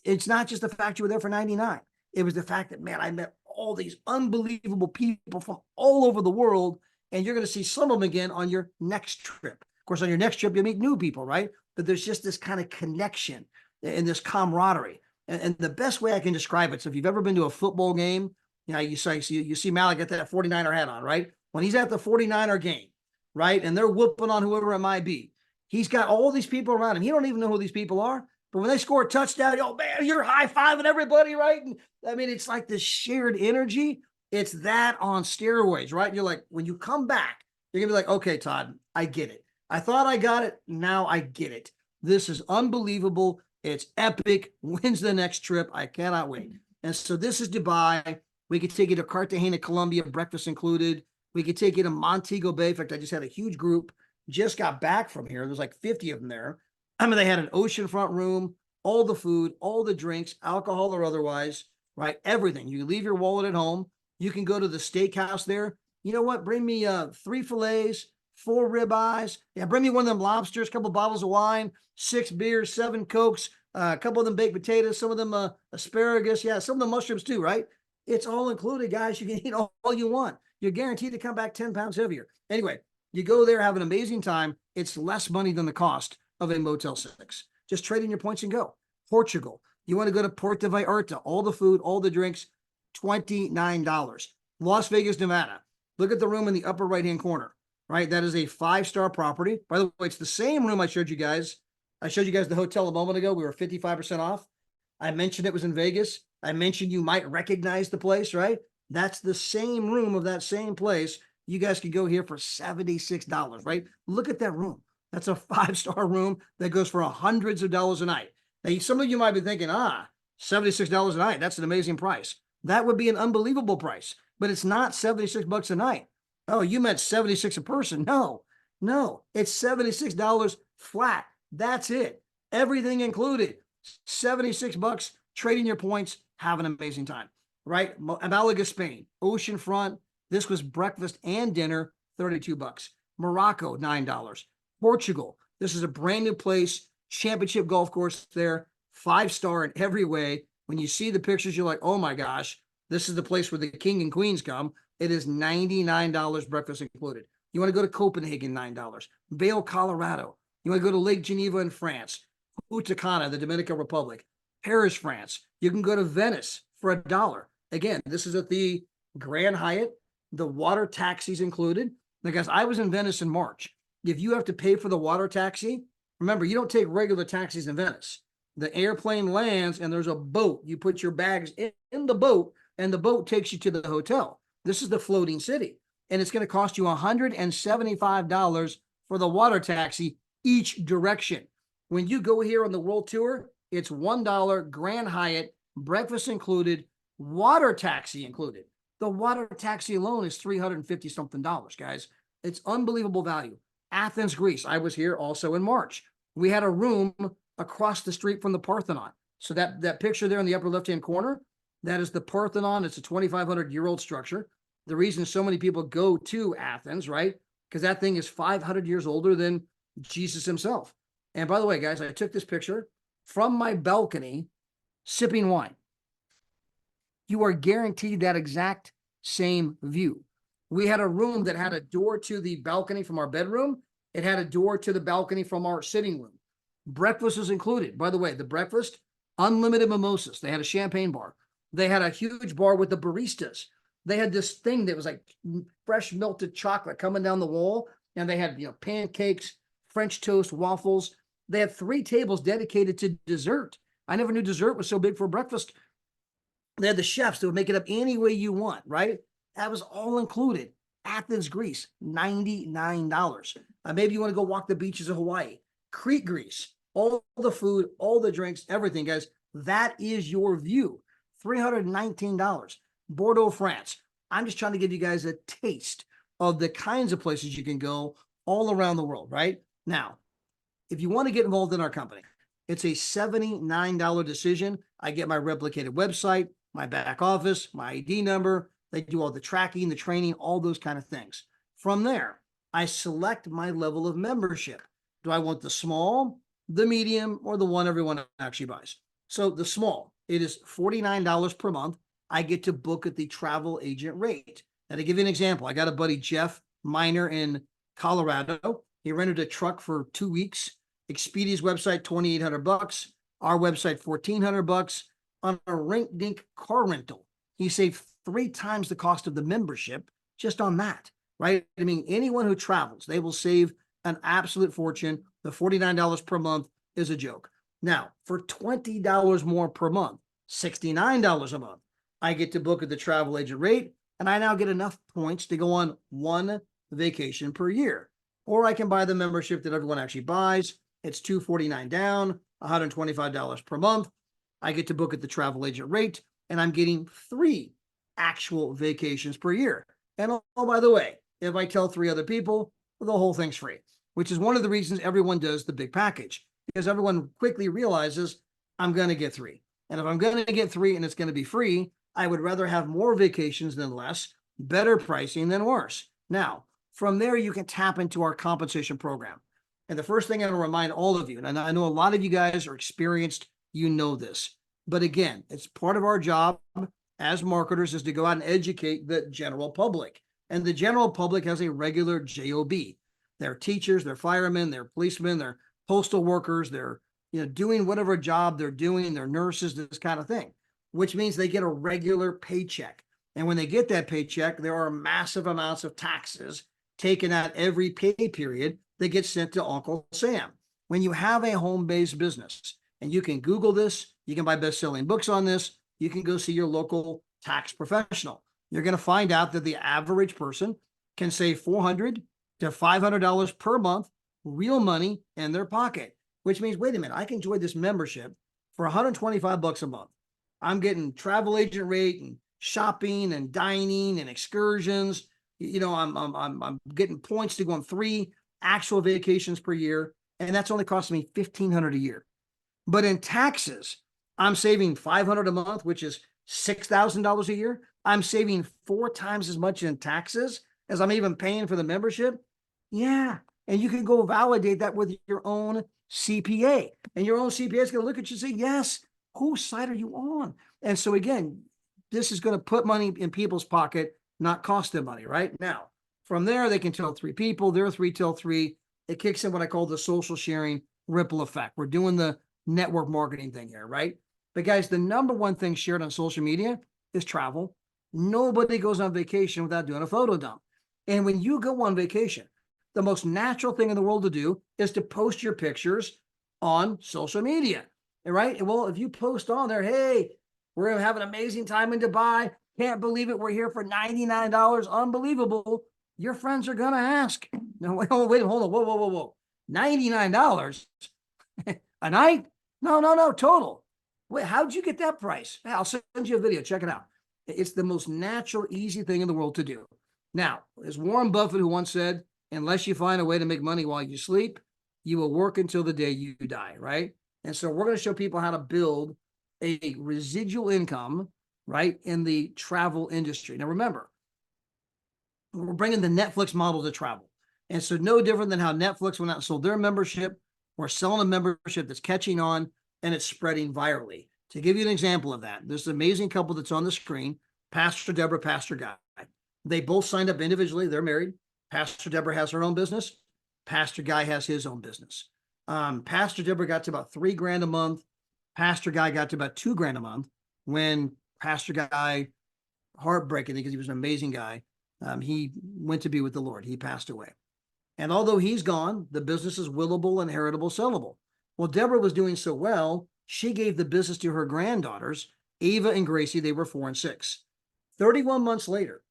Speaker 4: It's not just the fact you were there for $99. It was the fact that, man, I met all these unbelievable people from all over the world, and you're going to see some of them again on your next trip. Of course, on your next trip, you'll meet new people, right? But there's just this kind of connection and this camaraderie. And the best way I can describe it, so if you've ever been to a football game, you know, you see Malik get that 49er hat on, right? When he's at the 49er game, right, and they're whooping on whoever it might be, he's got all these people around him. He don't even know who these people are. But when they score a touchdown, oh, man, you're high-fiving everybody, right? And, I mean, it's like this shared energy. It's that on steroids, right? And you're like, when you come back, you're going to be like, okay, Todd, I get it. I thought I got it. Now I get it. This is unbelievable. It's epic. When's the next trip? I cannot wait. And so this is Dubai. We could take you to Cartagena, Colombia, breakfast included. We could take you to Montego Bay. In fact, I just had a huge group, just got back from here. There's like 50 of them there. I mean, they had an oceanfront room, all the food, all the drinks, alcohol or otherwise, right? Everything. You leave your wallet at home. You can go to the steakhouse there. You know what? Bring me 3 fillets, 4 ribeyes. Yeah, bring me one of them lobsters, a couple bottles of wine, 6 beers, 7 Cokes, a couple of them baked potatoes, some of them asparagus. Yeah, some of the mushrooms too, right? It's all included, guys. You can eat all you want. you're guaranteed to come back 10 pounds heavier. Anyway, you go there, have an amazing time. It's less money than the cost of a Motel 6. Just trade in your points and go. Portugal, you want to go to Puerto Vallarta, all the food, all the drinks, $29. Las Vegas, Nevada, look at the room in the upper right-hand corner, right? That is a 5-star property. By the way, it's the same room I showed you guys. I showed you guys the hotel a moment ago. We were 55% off. I mentioned it was in Vegas. I mentioned you might recognize the place, right? That's the same room of that same place. You guys could go here for $76, right? Look at that room. That's a 5-star room that goes for hundreds of dollars a night. Now, some of you might be thinking, $76 a night. That's an amazing price. That would be an unbelievable price, but it's not $76 a night. Oh, you meant 76 a person. No, it's $76 flat. That's it. Everything included. $76, trading your points, have an amazing time, right? Malaga, Spain, oceanfront. This was breakfast and dinner, $32. Morocco, $9. Portugal, this is a brand new place, championship golf course there, 5-star in every way. When you see the pictures, you're like, oh my gosh, this is the place where the king and queens come. It is $99, breakfast included. You want to go to Copenhagen, $9. Vail, Colorado. You want to go to Lake Geneva in France. Punta Cana, the Dominican Republic. Paris, France. You can go to Venice for $1. Again, this is at the Grand Hyatt. The water taxis included. Now, guys, I was in Venice in March. If you have to pay for the water taxi, remember, you don't take regular taxis in Venice. The airplane lands and there's a boat. You put your bags in the boat and the boat takes you to the hotel. This is the floating city. And it's going to cost you $175 for the water taxi each direction. When you go here on the world tour, it's $1 Grand Hyatt, breakfast included, water taxi included. The water taxi alone is $350 something, guys. It's unbelievable value. Athens, Greece. I was here also in March. We had a room across the street from the Parthenon. So that picture there in the upper left-hand corner, that is the Parthenon. It's a 2,500-year-old structure. The reason so many people go to Athens, right? Because that thing is 500 years older than Jesus himself. And by the way, guys, I took this picture from my balcony sipping wine. You are guaranteed that exact same view. We had a room that had a door to the balcony from our bedroom. It had a door to the balcony from our sitting room. Breakfast was included. By the way, the breakfast, unlimited mimosas. They had a champagne bar. They had a huge bar with the baristas. They had this thing that was like fresh melted chocolate coming down the wall. And they had, pancakes, French toast, waffles. They had 3 tables dedicated to dessert. I never knew dessert was so big for breakfast. They had the chefs that would make it up any way you want, right? That was all included. Athens, Greece, $99. Maybe you want to go walk the beaches of Hawaii. Crete, Greece, all the food, all the drinks, everything, guys. That is your view. $319. Bordeaux, France. I'm just trying to give you guys a taste of the kinds of places you can go all around the world, right? Now, if you want to get involved in our company, it's a $79 decision. I get my replicated website, my back office, my ID number. They do all the tracking, the training, all those kind of things. From there, I select my level of membership. Do I want the small, the medium, or the one everyone actually buys? So the small, it is $49 per month. I get to book at the travel agent rate. Now, to give you an example, I got a buddy, Jeff Miner in Colorado. He rented a truck for 2 weeks. Expedia's website, $2,800. Our website, $1,400. On a rink-dink car rental, he saved 3 times the cost of the membership just on that, right? I mean, anyone who travels, they will save an absolute fortune. The $49 per month is a joke. Now, for $20 more per month, $69 a month, I get to book at the travel agent rate, and I now get enough points to go on 1 vacation per year. Or I can buy the membership that everyone actually buys. It's $249 down, $125 per month. I get to book at the travel agent rate, and I'm getting 3 actual vacations per year. And oh, by the way, if I tell 3 other people, the whole thing's free, which is one of the reasons everyone does the big package, because everyone quickly realizes I'm going to get 3. And if I'm going to get 3 and it's going to be free, I would rather have more vacations than less, better pricing than worse. Now, from there, you can tap into our compensation program. And the first thing I want to remind all of you, and I know a lot of you guys are experienced, you know this, but again, it's part of our job as marketers is to go out and educate the general public. And the general public has a regular job. They're teachers, they're firemen, they're policemen, they're postal workers, they're doing whatever job they're doing, they're nurses, this kind of thing, which means they get a regular paycheck. And when they get that paycheck, there are massive amounts of taxes taken out every pay period that gets sent to Uncle Sam. When you have a home-based business, and you can Google this, you can buy best-selling books on this, you can go see your local tax professional. You're going to find out that the average person can save $400 to $500 per month, real money in their pocket, which means, wait a minute, I can join this membership for $125 a month. I'm getting travel agent rate and shopping and dining and excursions. I'm getting points to go on 3 actual vacations per year, and that's only costing me $1,500 a year. But in taxes, I'm saving $500 a month, which is $6,000 a year. I'm saving 4 times as much in taxes as I'm even paying for the membership. Yeah, and you can go validate that with your own CPA, and your own CPA is going to look at you and say, yes, whose side are you on? And so again, this is going to put money in people's pocket, not cost them money, right? Now, from there, they can tell 3 people, their 3 tell 3. It kicks in what I call the social sharing ripple effect. We're doing the network marketing thing here, right? But guys, the number one thing shared on social media is travel. Nobody goes on vacation without doing a photo dump. And when you go on vacation, the most natural thing in the world to do is to post your pictures on social media, right? Well, if you post on there, hey, we're going to have an amazing time in Dubai. Can't believe it. We're here for $99. Unbelievable. Your friends are going to ask. No, wait, hold on. Whoa. $99 a night? No, total. Wait, how'd you get that price? I'll send you a video. Check it out. It's the most natural, easy thing in the world to do. Now, as Warren Buffett, who once said, unless you find a way to make money while you sleep, you will work until the day you die, right? And so we're going to show people how to build a residual income, right, in the travel industry. Now, remember, we're bringing the Netflix model to travel. And so no different than how Netflix went out and sold their membership. We're selling a membership that's catching on and it's spreading virally. To give you an example of that, there's an amazing couple that's on the screen, Pastor Deborah, Pastor Guy. They both signed up individually. They're married. Pastor Deborah has her own business. Pastor Guy has his own business. Pastor Deborah got to about $3,000 a month. Pastor Guy got to about $2,000 a month when Pastor Guy, heartbreaking because he was an amazing guy, he went to be with the Lord. He passed away. And although he's gone, the business is willable, inheritable, sellable. Well, Deborah was doing so well, she gave the business to her granddaughters, Ava and Gracie. They were 4 and 6. 31 months later,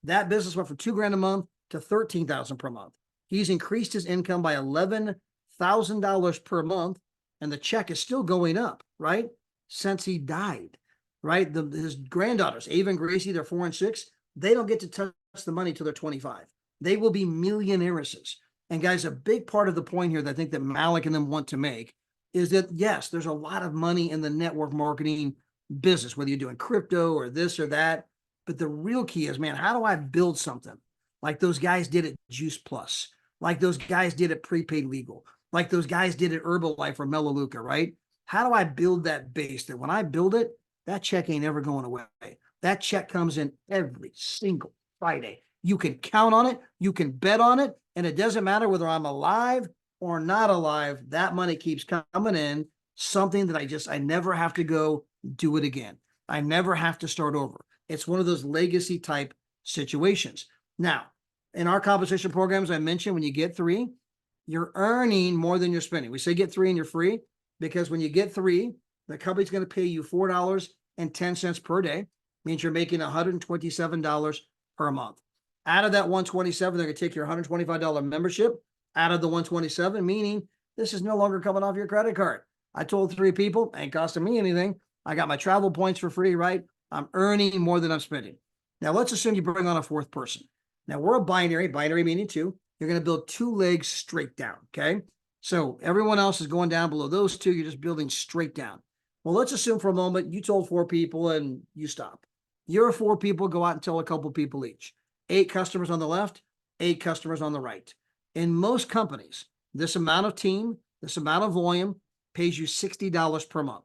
Speaker 4: that business went from $2,000 a month to $13,000 per month. He's increased his income by $11,000 per month, and the check is still going up, right? Since he died, right? His granddaughters, Ava and Gracie, they're 4 and 6. They don't get to touch the money till they're 25. They will be millionairesses. And guys, a big part of the point here that I think that Malik and them want to make is that, yes, there's a lot of money in the network marketing business, whether you're doing crypto or this or that. But the real key is, man, how do I build something like those guys did at Juice Plus, like those guys did at Prepaid Legal, like those guys did at Herbalife or Melaleuca, right? How do I build that base that when I build it, that check ain't ever going away? That check comes in every single Friday. You can count on it. You can bet on it. And it doesn't matter whether I'm alive or not alive. That money keeps coming in, something that I never have to go do it again. I never have to start over. It's one of those legacy type situations. Now, in our compensation programs, I mentioned when you get 3, you're earning more than you're spending. We say get 3 and you're free because when you get 3, the company's going to pay you $4.10 per day. Means you're making $127 per month. Out of that $127, they're going to take your $125 membership out of the $127, meaning this is no longer coming off your credit card. I told 3 people, ain't costing me anything. I got my travel points for free, right? I'm earning more than I'm spending. Now, let's assume you bring on a 4th person. Now, we're a binary meaning 2. You're going to build 2 legs straight down, okay? So everyone else is going down below those 2. You're just building straight down. Well, let's assume for a moment you told 4 people and you stop. Your 4 people go out and tell a couple people each. 8 customers on the left, 8 customers on the right. In most companies, this amount of team, this amount of volume pays you $60 per month.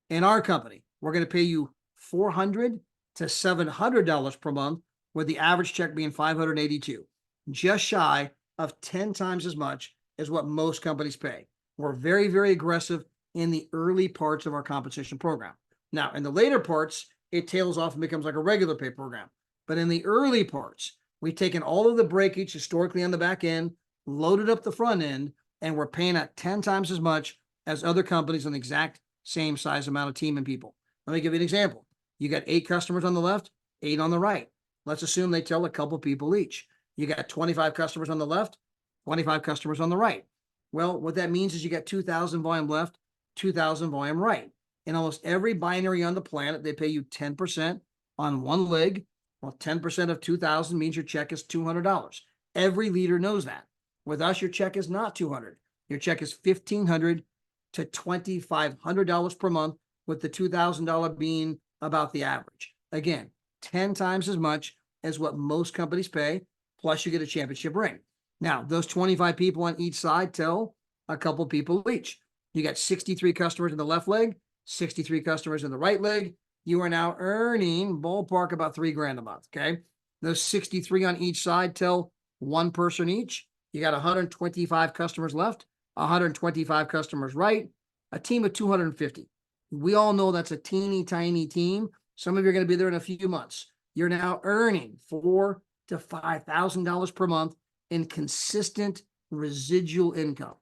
Speaker 4: In our company, we're going to pay you $400 to $700 per month with the average check being 582, just shy of 10 times as much as what most companies pay. We're very, very aggressive in the early parts of our compensation program. Now, in the later parts, it tails off and becomes like a regular pay program. But in the early parts, we've taken all of the breakage historically on the back end, loaded up the front end, and we're paying at 10 times as much as other companies on the exact same size amount of team and people. Let me give you an example. You got 8 customers on the left, 8 on the right. Let's assume they tell a couple people each. You got 25 customers on the left, 25 customers on the right. Well, what that means is you got 2,000 volume left, 2,000 volume right. In almost every binary on the planet, they pay you 10% on one leg. Well, 10% of 2,000 means your check is $200. Every leader knows that. With us, your check is not $200. Your check is $1,500 to $2,500 per month, with the $2,000 being about the average. Again, 10 times as much as what most companies pay, plus you get a championship ring. Now, those 25 people on each side tell a couple people each. You got 63 customers in the left leg, 63 customers in the right leg. You are now earning ballpark about $3,000 a month. Okay. Those 63 on each side tell one person each. You got 125 customers left, 125 customers right, a team of 250. We all know that's a teeny tiny team. Some of you are going to be there in a few months. You're now earning $4,000 to $5,000 per month in consistent residual income.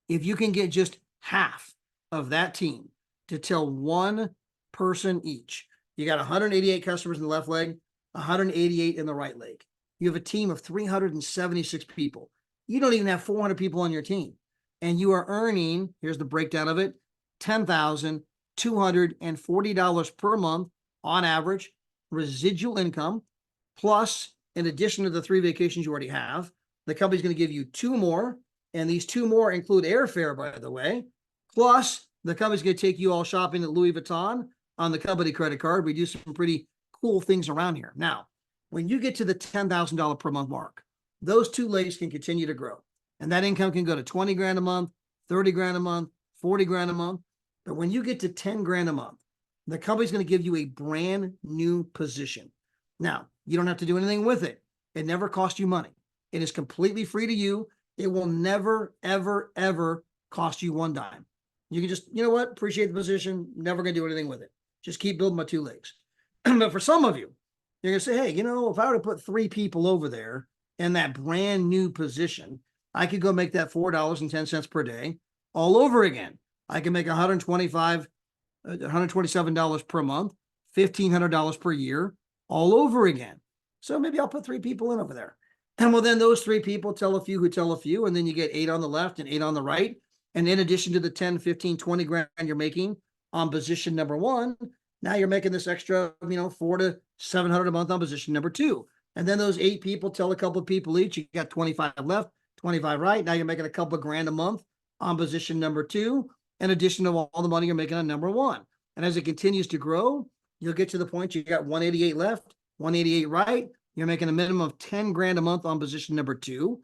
Speaker 4: If you can get just half of that team to tell one person each, you got 188 customers in the left leg, 188 in the right leg. You have a team of 376 people. You don't even have 400 people on your team. And you are earning, here's the breakdown of it, $10,240 per month on average, residual income, plus in addition to the 3 vacations you already have, the company's going to give you 2 more. And these 2 more include airfare, by the way. Plus, the company's going to take you all shopping at Louis Vuitton on the company credit card. We do some pretty cool things around here. Now, when you get to the $10,000 per month mark, those 2 legs can continue to grow. And that income can go to 20 grand a month, 30 grand a month, 40 grand a month. But when you get to 10 grand a month, the company's going to give you a brand new position. Now, you don't have to do anything with it. It never costs you money. It is completely free to you. It will never, ever, ever cost you one dime. You can just, you know what, appreciate the position, never going to do anything with it. Just keep building my 2 legs. But for some of you, you're going to say, hey, you know, if I were to put 3 people over there in that brand new position, I could go make that $4.10 per day all over again. I can make $127 per month, $1,500 per year all over again. So maybe I'll put 3 people in over there. And well, then those 3 people tell a few who tell a few, and then you get 8 on the left and 8 on the right. And in addition to the 10, 15, 20 grand you're making on position number 1, now you're making this extra, $400 to $700 a month on position number 2. And then those 8 people tell a couple of people each. You got 25 left, 25 right. Now you're making a couple of grand a month on position number 2, in addition to all the money you're making on number 1. And as it continues to grow, you'll get to the point you got 188 left, 188 right. You're making a minimum of 10 grand a month on position number 2.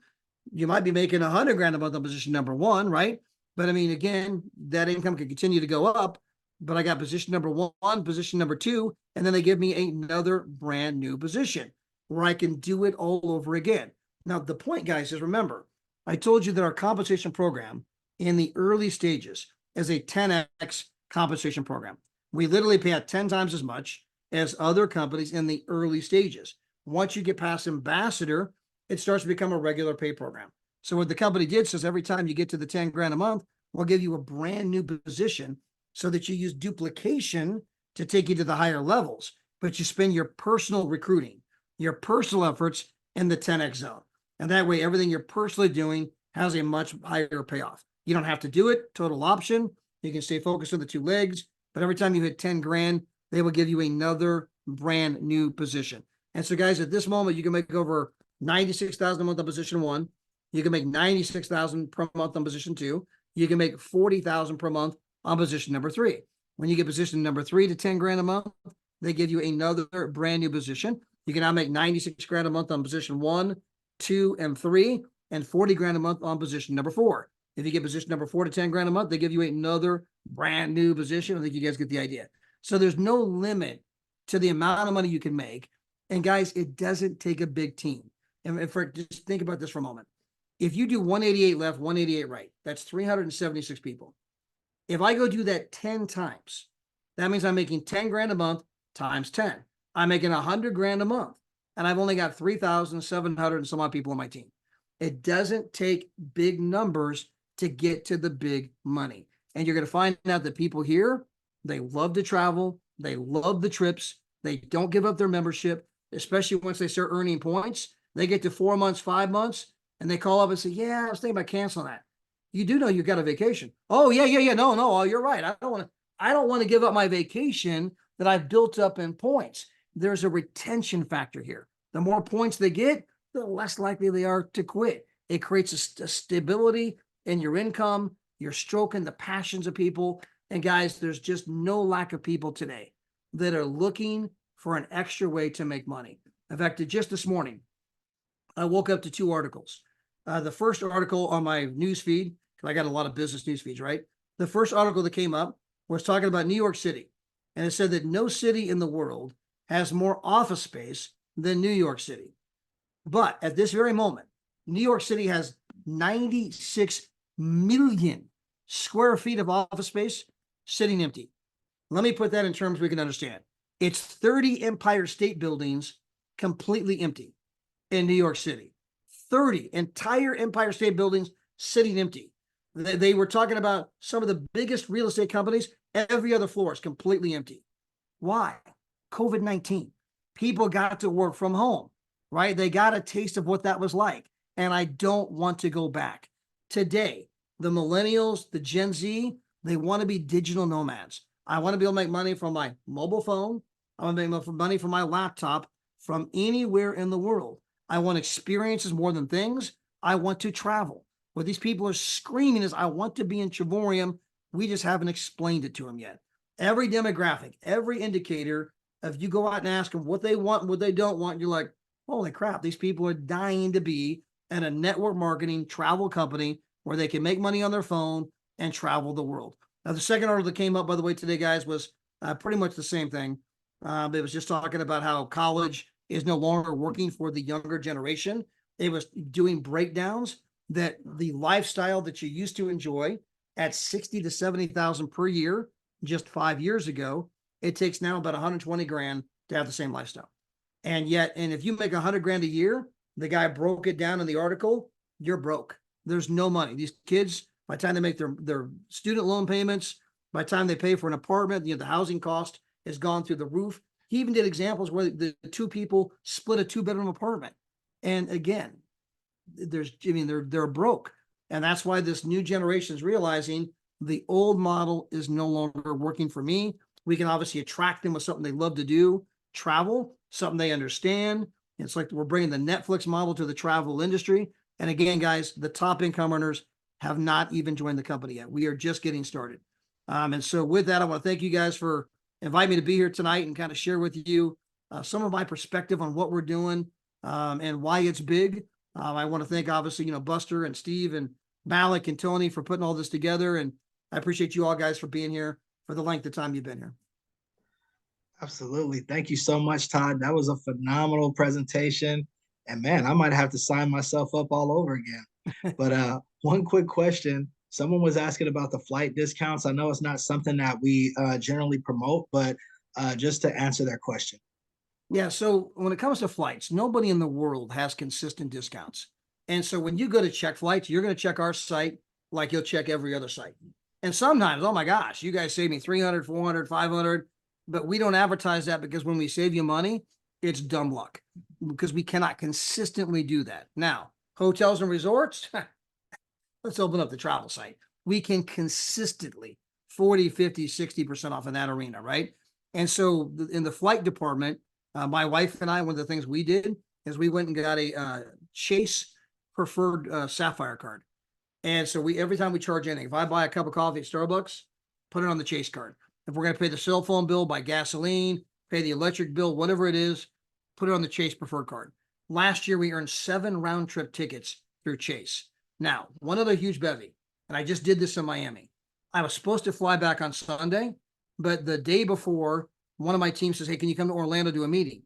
Speaker 4: You might be making 100 grand a month on position number 1, right? But I mean, again, that income can continue to go up. But I got position number 1, position number 2, and then they give me another brand new position where I can do it all over again. Now, the point, guys, is remember, I told you that our compensation program in the early stages is a 10x compensation program. We literally pay out 10 times as much as other companies in the early stages. Once you get past ambassador, it starts to become a regular pay program. So what the company did says every time you get to the 10 grand a month, we'll give you a brand new position so that you use duplication to take you to the higher levels, but you spend your personal recruiting, your personal efforts in the 10x zone. And that way, everything you're personally doing has a much higher payoff. You don't have to do it, total option. You can stay focused on the 2 legs, but every time you hit 10 grand, they will give you another brand new position. And so guys, at this moment, you can make over 96,000 a month on position 1. You can make 96,000 per month on position 2. You can make 40,000 per month on position number 3. When you get position number 3 to 10 grand a month, they give you another brand new position. You can now make 96 grand a month on position 1, 2, and 3, and 40 grand a month on position number 4. If you get position number 4 to 10 grand a month, they give you another brand new position. I think you guys get the idea. So there's no limit to the amount of money you can make. And guys, it doesn't take a big team. And for just think about this for a moment. If you do 188 left, 188 right, that's 376 people. If I go do that 10 times, that means I'm making 10 grand a month times 10. I'm making 100 grand a month. And I've only got 3,700 and some odd people on my team. It doesn't take big numbers to get to the big money. And you're going to find out that people here, they love to travel. They love the trips. They don't give up their membership, especially once they start earning points. They get to 4 months, 5 months, and they call up and say, yeah, I was thinking about canceling that. You do know you got a vacation. Oh, yeah. No, oh, you're right. I don't want to give up my vacation that I've built up in points. There's a retention factor here. The more points they get, the less likely they are to quit. It creates a stability in your income. You're stroking the passions of people. And guys, there's just no lack of people today that are looking for an extra way to make money. In fact, just this morning, I woke up to 2 articles. The first article on my news feed, because I got a lot of business news feeds, right? The first article that came up was talking about New York City. And it said that no city in the world has more office space than New York City. But at this very moment, New York City has 96 million square feet of office space sitting empty. Let me put that in terms we can understand. It's 30 Empire State Buildings completely empty in New York City. 30 entire Empire State Buildings sitting empty. They were talking about some of the biggest real estate companies. Every other floor is completely empty. Why? COVID-19. People got to work from home, right? They got a taste of what that was like. And I don't want to go back. Today, the millennials, the Gen Z, they want to be digital nomads. I want to be able to make money from my mobile phone. I want to make money from my laptop from anywhere in the world. I want experiences more than things. I want to travel. What these people are screaming is, I want to be in Travorium. We just haven't explained it to them yet. Every demographic, every indicator, if you go out and ask them what they want and what they don't want, you're like, holy crap, these people are dying to be at a network marketing travel company where they can make money on their phone and travel the world. Now, the second article that came up, by the way, today, guys, was pretty much the same thing. It was just talking about how college is no longer working for the younger generation. It was doing breakdowns that the lifestyle that you used to enjoy at 60 to 70,000 per year just 5 years ago, it takes now about 120 grand to have the same lifestyle. And if you make 100 grand a year, the guy broke it down in the article, you're broke. There's no money. These kids, by the time they make their student loan payments, by the time they pay for an apartment, the housing cost has gone through the roof. He even did examples where the 2 people split a 2-bedroom apartment. And again, they're broke. And that's why this new generation is realizing the old model is no longer working for me. We can obviously attract them with something they love to do, travel, something they understand. It's like we're bringing the Netflix model to the travel industry. And again, guys, the top income earners have not even joined the company yet. We are just getting started. And so with that, I want to thank you guys for inviting me to be here tonight and kind of share with you some of my perspective on what we're doing and why it's big. I want to thank, obviously, Buster and Steve and Malik and Tony for putting all this together. And I appreciate you all guys for being here for the length of time you've been here.
Speaker 1: Absolutely. Thank you so much, Todd. That was a phenomenal presentation. And man, I might have to sign myself up all over again. But one quick question. Someone was asking about the flight discounts. I know it's not something that we generally promote, but just to answer that question.
Speaker 4: Yeah, so when it comes to flights, nobody in the world has consistent discounts. And so when you go to check flights, you're going to check our site like you'll check every other site. And sometimes, oh my gosh, you guys save me 300, 400, 500, but we don't advertise that because when we save you money, it's dumb luck because we cannot consistently do that. Now, hotels and resorts, let's open up the travel site. We can consistently 40, 50, 60% off in that arena, right? And so in the flight department, my wife and I, one of the things we did is we went and got a Chase preferred Sapphire card. And so every time we charge anything, if I buy a cup of coffee at Starbucks, put it on the Chase card. If we're going to pay the cell phone bill, buy gasoline, pay the electric bill, whatever it is, put it on the Chase preferred card. Last year, we earned 7 round trip tickets through Chase. Now, one other huge bevy, and I just did this in Miami. I was supposed to fly back on Sunday, but the day before, one of my team says, hey, can you come to Orlando to do a meeting?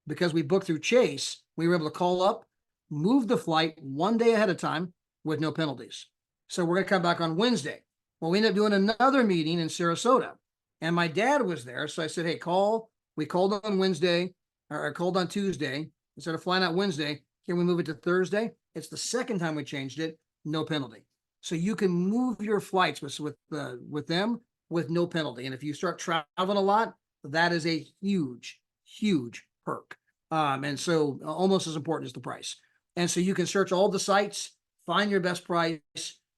Speaker 4: because we booked through Chase, we were able to call up, move the flight one day ahead of time with no penalties. So we're going to come back on Wednesday. Well, we ended up doing another meeting in Sarasota, and my dad was there. So I said, hey, call. We called on Wednesday, or I called on Tuesday. Instead of flying out Wednesday, can we move it to Thursday? It's the second time we changed it, no penalty. So you can move your flights with them with no penalty. And if you start traveling a lot, that is a huge, huge perk. And so almost as important as the price. And so you can search all the sites, find your best price,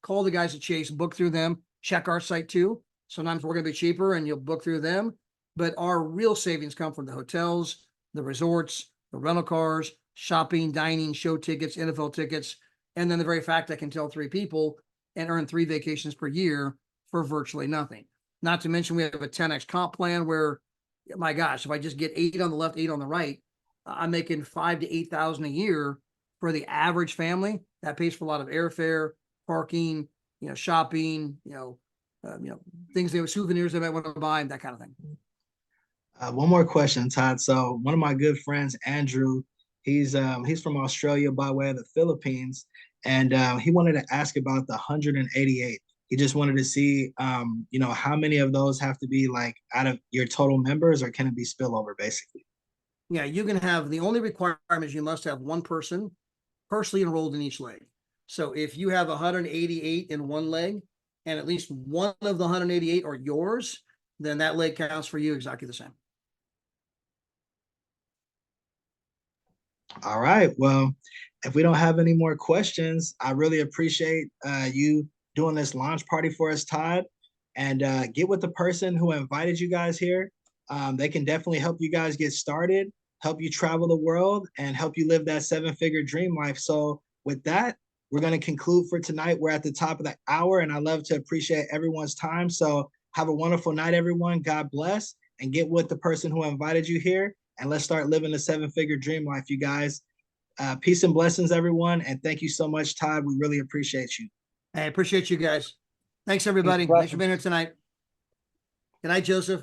Speaker 4: call the guys at Chase, book through them, check our site too. Sometimes we're going to be cheaper and you'll book through them, but our real savings come from the hotels, the resorts, the rental cars, shopping, dining, show tickets, NFL tickets, and then the very fact I can tell 3 people and earn 3 vacations per year for virtually nothing. Not to mention we have a 10X comp plan where, my gosh, if I just get 8 on the left, 8 on the right, I'm making $5,000 to $8,000 a year for the average family. That pays for a lot of airfare, parking, shopping, things, souvenirs they might want to buy, and that kind of thing.
Speaker 1: One more question, Todd. So one of my good friends, Andrew, he's from Australia by way of the Philippines, and he wanted to ask about the 188. He just wanted to see, how many of those have to be like out of your total members, or can it be spillover, basically?
Speaker 4: Yeah, you can have, the only requirement is you must have one person personally enrolled in each leg. So if you have 188 in one leg and at least one of the 188 are yours, then that leg counts for you exactly the same.
Speaker 1: All right. Well, if we don't have any more questions, I really appreciate you doing this launch party for us, Todd. And get with the person who invited you guys here. They can definitely help you guys get started, help you travel the world, and help you live that 7-figure dream life. So with that, we're going to conclude for tonight. We're at the top of the hour, and I love to appreciate everyone's time. So have a wonderful night, everyone. God bless, and get with the person who invited you here. And let's start living the 7-figure dream life, you guys. Peace and blessings, everyone. And thank you so much, Todd. We really appreciate you.
Speaker 4: I appreciate you guys. Thanks, everybody. Thanks for being here tonight. Good night, Joseph.